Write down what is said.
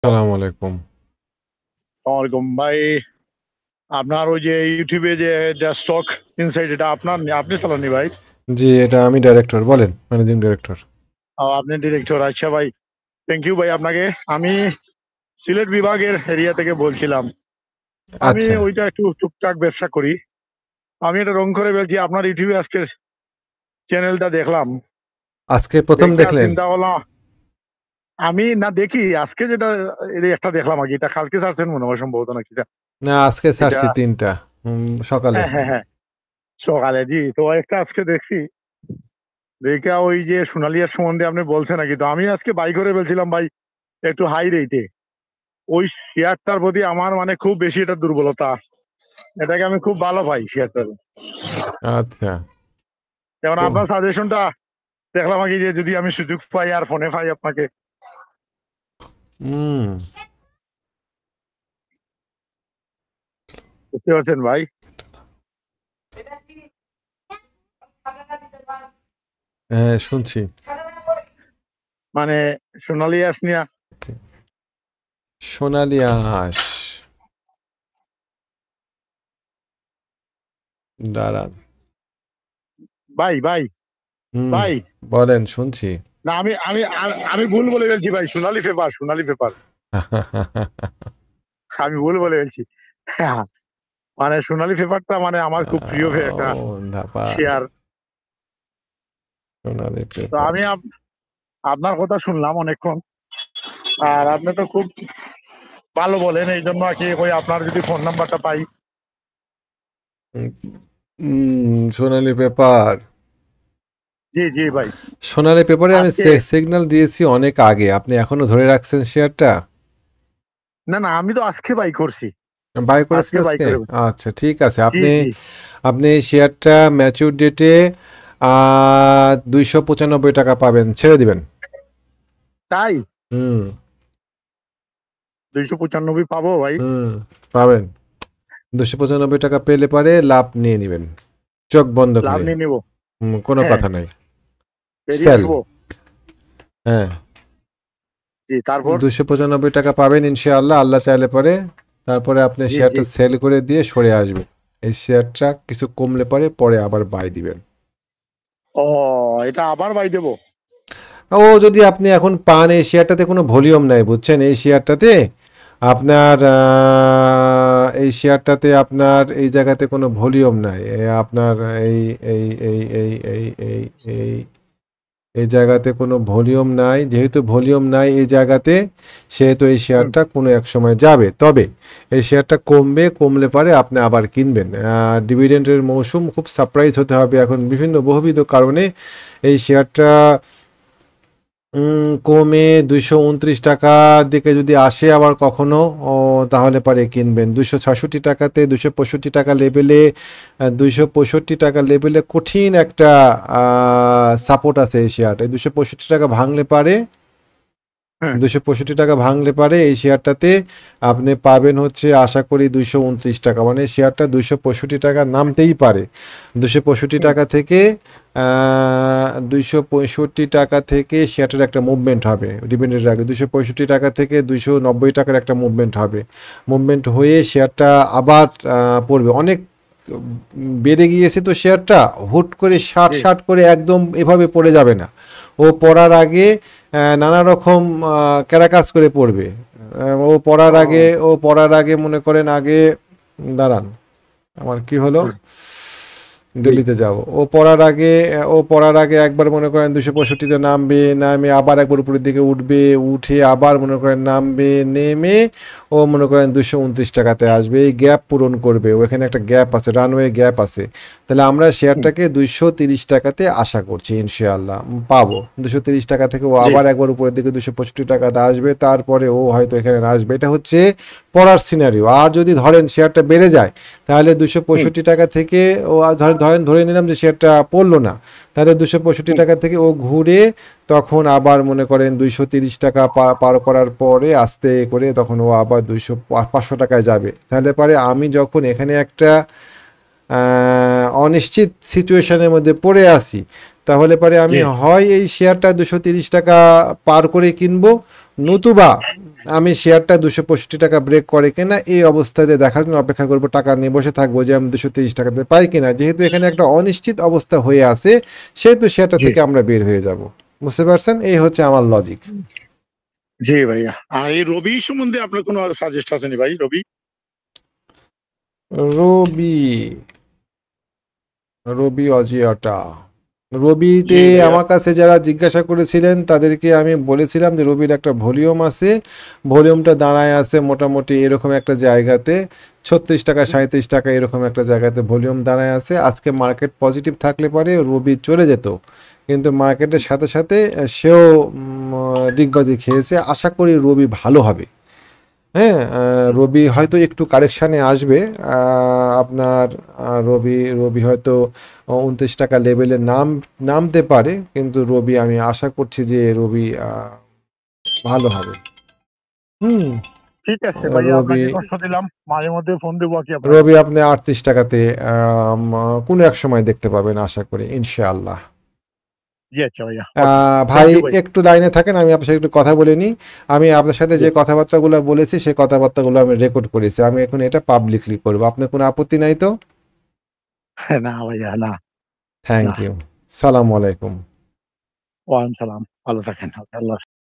সালাম আলাইকুম। ওয়ালাইকুম ভাই। আপনার ওই যে ইউটিউবে যে স্টক ইনসাইট, এটা আপনি চালাননি ভাই? জি, এটা আমি ডাইরেক্টর। বলেন, ম্যানেজিং ডিরেক্টর। আপনি ডিরেক্টর? আচ্ছা ভাই, থ্যাংক ইউ ভাই আপনাকে। আমি সিলেট বিভাগের এরিয়া থেকে বলছিলাম। আমি আচ্ছা, ওইটা একটু টুকটাক ব্যবসা করি। আমি এটা রং করে বলছি, আপনার ইউটিউবে আজকে চ্যানেলটা দেখলাম, আজকে প্রথম দেখা দেখলেন? চিন্তা হলো। আমি না দেখি আজকে যেটা, এই একটা দেখলাম আগে, এটা কালকে ছাড়ছেন মনে হয় সম্ভবত, নাকি এটা? না, আজকে এটা ছাড়ছি ৩টা সকালে। হ্যাঁ হ্যাঁ হ্যাঁ, সকালে। জি, তো একটা আজকে দেখছি, দেখা ওই যে সোনালিয়ার সম্বন্ধে আপনি বলছেন নাকি, তো আমি আজকে বাই করে বলছিলাম ভাই একটু হাই রেটে ওই শেয়ারটার প্রতি আমার মানে খুব বেশি এটা দুর্বলতা। এটাকে আমি খুব ভালো পাই শেয়ারটা, আচ্ছা। যেমন তো আপনার সাজেশনটা দেখলাম আগে, যে যদি আমি সুযোগ পাই আর ফোনে পাই আপনাকে। হুম, বুঝতে পারছেন ভাই? হ্যাঁ, শুনছি। মানে সোনালিয়াস নিয়া। সোনালী আঁশ। দাঁড়ান। ভাই ভাই হুম, ভাই, বলেন, শুনছি। না আমি ভুল বলে ফেলছি ভাই, সোনালী পেপার, সোনালী পেপার। আমি ভুল বলে ফেলছি। হ্যাঁ, মানে সোনালী পেপারটা মানে আমার খুব প্রিয় একটা ও, ধাপাস। শেয়ার। সোনালী তো পেপার। আমি আপনার কথা শুনলাম অনেকক্ষণ, আর আপনি তো খুব ভালো বলেন, এই জন্য আর কি ওই আপনার যদি ফোন নাম্বারটা পাই। সোনালী পেপার। জি জি ভাই। সোনালী পেপারে আমি আজকে সিগন্যাল দিয়েছি অনেক আগে, আপনি এখনো ধরে রাখছেন শেয়ারটা? না না, আমি তো আজকে বাই করছি। বাই করেছেন আজকে বাই আজকে? করে। আচ্ছা, ঠিক আছে। জি আপনি জি। আপনি এই শেয়ারটা ম্যাচিউর ডেটে 295 টাকা পাবেন, ছেড়ে দিবেন। তাই? হুম। 295 পাবো ভাই? হুম, পাবেন। 295 টাকা পেলে পারে লাভ নিয়ে নেবেন, চোখ বন্ধ লাভ করে। নিয়ে নিবো। কোনো হ্যাঁ, কথা নাই। বেরিয়ে সেল। আসবো। হ্যাঁ। জি, তারপর? 295 টাকা পাবেন ইনশাআল্লাহ, আল্লাহ চাইলে পরে। তারপরে আপনি জি জি। শেয়ারটা সেল করে দিয়ে সরে আসবেন। এই শেয়ারটা কিছু কমলে পারে পরে আবার বাই দিবেন। ও, এটা আবার বাই দেবো? ও, যদি আপনি এখন পান, এই শেয়ারটাতে কোনো ভলিউম নাই, বুঝছেন? এই শেয়ারটাতে আপনার এই শেয়ারটাতে আপনার এই জায়গাতে কোনো ভলিউম নাই। আপনার এই এই এই এই এই এই এই এই জায়গাতে কোনো ভলিউম নাই। যেহেতু ভলিউম নাই এই জায়গাতে, সেহেতু এই হুম। শেয়ারটা কোনো এক সময় যাবে। তবে এই শেয়ারটা কমবে, কমলে পারে আপনি আবার কিনবেন। ডিভিডেন্ডের মৌসুম, খুব সারপ্রাইজ হতে হবে এখন বিভিন্ন বহুবিধ কারণে। এই শেয়ারটা কমে 229 টাকার দিকে যদি আসে আবার কখনো, তাহলে পরে কিনবেন। 266 টাকাতে, 265 টাকা লেভেলে, 265 টাকা লেভেলে কঠিন একটা সাপোর্ট আছে এই শেয়ারটা। 265 টাকা ভাঙলে পারে, হ্যাঁ। 265 টাকা ভাঙলে পারে এই শেয়ারটাতে আপনি পাবেন হচ্ছে আশা করি 229 টাকা। মানে শেয়ারটা 265 টাকা নামতেই পারে। 265 টাকা থেকে 265 টাকা থেকে শেয়ারটার একটা মুভমেন্ট হবে ডিপেন্ডেন্ট আগে। 265 টাকা থেকে 290 টাকার একটা মুভমেন্ট হবে। মুভমেন্ট হয়ে শেয়ারটা আবার পড়বে অনেক। বেড়ে গিয়েছে তো শেয়ারটা, হুট করে ষাট জি। ষাট করে একদম এভাবে পড়ে যাবে না। ও পড়ার আগে নানা রকম ক্যারাকাস করে পড়বে। ও। ও পড়ার আগে মনে করেন আগে, দাঁড়ান, আমার কি হলো, হুম, জি। দিল্লিতে যাব। ও পড়ার আগে একবার মনে করেন 265-তে নামবে, নামে আবার একবার উপরের দিকে উঠবে, উঠে আবার মনে করেন নামবে, নেমে ও মনে করেন 229 টাকাতে আসবে। এই গ্যাপ পূরণ করবে, ওখানে একটা গ্যাপ আছে, রানওয়ে গ্যাপ আছে। তাহলে আমরা হুম, শেয়ারটাকে 230 টাকাতে আশা করছি ইনশাআল্লাহ পাবো। 230 টাকা থেকে ও জি আবার একবার উপরের দিকে 265 টাকাতে আসবে, তারপরে ও হয়তো এখানে আসবে। এটা হচ্ছে পড়ার সিনারিও। আর যদি ধরেন শেয়ারটা বেড়ে যায়, তাহলে দুশো হুম, পঁয়ষট্টি টাকা থেকে ও ধরেন ধরে নিলাম যে শেয়ারটা পড়লো না, তাহলে 265 হুম, টাকা থেকে ও ঘুরে তখন আবার মনে করেন 230 টাকা পার করার পরে আস্তে করে তখন ও আবার 500 টাকায় যাবে। তাহলে পরে আমি যখন এখানে একটা অনিশ্চিত সিচুয়েশনের মধ্যে পড়ে আসি, তাহলে পরে আমি জি হয় এই শেয়ারটা 230 টাকা পার করে কিনবো, নতুবা আমি শেয়ারটা 265 টাকা ব্রেক করে কিনা এই অবস্থাতে দেখার জন্য অপেক্ষা করব, টাকা নিয়ে বসে থাকবো যে আমি 230 টাকাতে পাই কিনা। যেহেতু এখানে একটা অনিশ্চিত অবস্থা হয়ে আছে, সেহেতু শেয়ারটা জি থেকে আমরা বের হয়ে যাব। বুঝতে পারছেন? এই হচ্ছে আমার লজিক। জি ভাইয়া। আর এই রবি সম্বন্ধে আপনার কোনো সাজেস্ট আছে নি ভাই? রবি রবি, রবি অজিয়াটা, রবিতে জি ভাইয়া। আমার কাছে যারা জিজ্ঞাসা করেছিলেন তাদেরকে আমি বলেছিলাম যে রবির একটা ভলিউম আছে, ভলিউমটা দাঁড়ায় আছে মোটামুটি এরকম একটা জায়গাতে, 36 টাকা 37 টাকা এরকম একটা জায়গাতে ভলিউম দাঁড়ায় আছে। আজকে মার্কেট পজিটিভ থাকলে পরে রবি চলে যেত, কিন্তু মার্কেটের সাথে সাথে সেও ডিগবাজি খেয়েছে। আশা করি রবি ভালো হবে। হ্যাঁ, রবি হয়তো একটু কারেকশানে আসবে। আপনার রবি হয়তো 29 টাকা লেভেলে নামতে পারে, কিন্তু রবি আমি আশা করছি যে রবি ভালো হবে। হুম। ঠিক আছে ভাইয়া, রবি আপনাকে কষ্ট দিলাম। মাঝে মধ্যে ফোন দেবো কি আপনাকে। রবি আপনি 38 টাকাতে কোনো এক সময় দেখতে পাবেন আশা করি, ইনশাআল্লাহ। জি আচ্ছা ভাইয়া, ওকে। ভাই থ্যাংক ইউ ভাই। একটু লাইনে থাকেন, আমি আপনার সাথে একটু কথা বলে নিই। আমি আপনার সাথে জি। যে কথাবার্তাগুলো বলেছি সেই কথাবার্তাগুলো আমি রেকর্ড করেছি, আমি এখন এটা পাবলিকলি করবো। আপনার কোনো আপত্তি নাই তো? না ভাইয়া, না। থ্যাংক না। ইউ। সালামু আলাইকুম। ওয়ালাইকুম সালাম। ভালো থাকেন। আল্লাহ